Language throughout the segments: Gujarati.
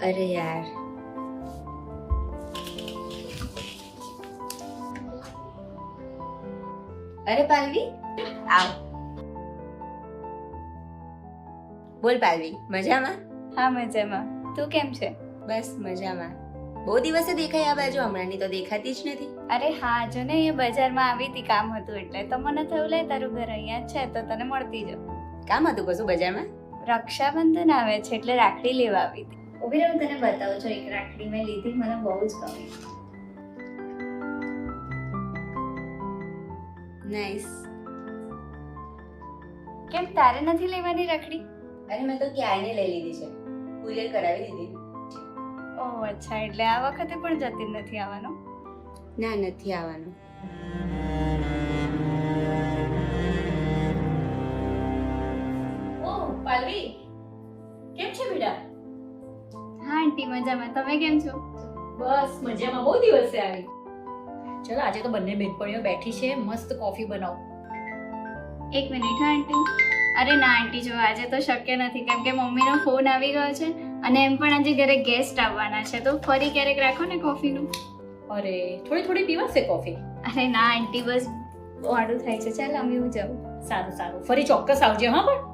અરે યાર, અરે પાલવી, આવ. બોલ પાલવી, મજામાં? હા મજામાં. તું કેમ છે? બસ મજામાં. બહુ દિવસે દેખાઈ આ બાજુ, હમણાંની તો દેખાતી જ નથી. અરે હા, જો ને એ બજારમાં આવી હતી, કામ હતું એટલે તો મને થયું લે તારું ઘર અહીંયા જ છે તો તને મળતી જાઉં. કામ હતું કશું બજારમાં? રક્ષાબંધન આવે છે એટલે રાખડી લેવા આવી હતી. ઉભી રહો, તને બતાવું છું. એક રાખડી મેં લીધી, મને બહુ જ ગમી. નાઈસ. કેમ તારે નથી લેવાની રાખડી? અરે મેં તો ક્યારની લઈ લીધી છે, કુરિયર કરાવી દીધી. ઓહ અચ્છા, એટલે આ વખતે પણ જતી નથી આવવાનું? ના, નથી આવવાનું. ઓહ પાલવી, કેમ છે બેટા? હા આંટી મજામાં. તમે કેમ છો? બસ મજામાં, બહુ દિવસે આવી. ચલો આજે તો બંને બેનપણીઓ બેઠી છે, મસ્ત કોફી બનાવો. એક મિનિટ હા આંટી. અરે ના આંટી, જો આજે તો શક્ય નથી કેમ કે મમ્મીનો ફોન આવી ગયો છે અને એમ પણ આજે ઘરે ગેસ્ટ આવવાના છે, તો ફરી ક્યારેક રાખો ને કોફીનું. અરે થોડી થોડી પીવાશે કોફી. અરે ના આંટી, બસ મોડું થાય છે. ચાલ અમે હું જાઉં. સારું સારું, ફરી ચોક્કસ આવજે હા. પણ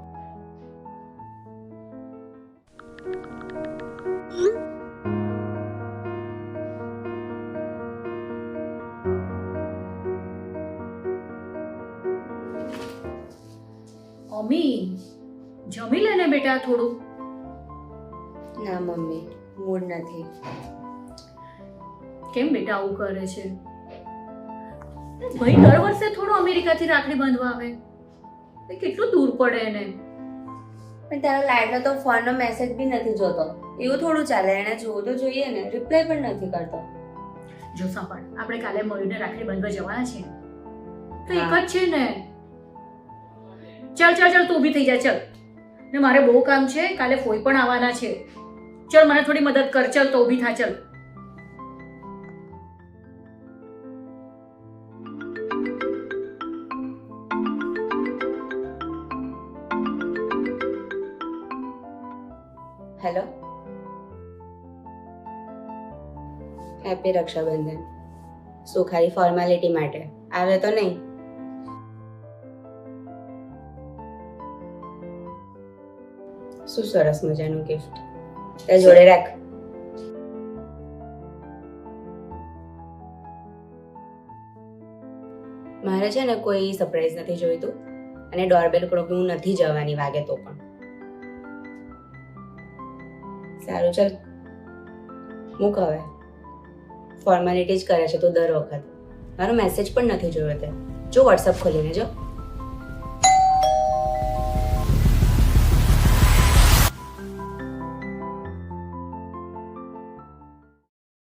અમી, જમી લે ને બેટા થોડું. ના મમ્મી, મૂડ નથી. કેમ બેટા આવું કરે છે? ભાઈ દર વર્ષે થોડું અમેરિકાથી રાખડી બાંધવા આવે, ભાઈ કેટલું દૂર પડે એને. પણ તારો લાડનો તો ફોનનો મેસેજ બી નથી જોતો. એવું થોડું ચાલે, એને જોવું તો જોઈએ ને. રિપ્લાય પણ નથી કરતો. જો સાંભળ, આપણે કાલે મળીને રાખડી બાંધવા જવાના છે તો એક હા. જ છે ને. ચાલ ચાલ ચાલ, તું ઊભી થઈ જા. ચાલ, ને મારે બહુ કામ છે, કાલે ફોઈ પણ આવવાના છે. ચાલ મને થોડી મદદ કર. ચાલ તો ઊભી થા. ચાલ. Hello, happy Rakshabandhan. શું ખાલી ફોર્માલિટી માટે આવે તો નહીં? શું સરસ મજાનું ગિફ્ટ, તે જોડે રાખ. મારે છે ને કોઈ સરપ્રાઈઝ નથી જોઈતું, અને ડોરબેલ ક્લોક હું નથી જવાની વાગે તો પણ. સારું ચાલ, મૂક હવે. ફોર્માલિટી જ કરે છે તું દર વખત. મારો મેસેજ પણ નથી જોયો તે. જો વોટ્સઅપ ખોલીને જો.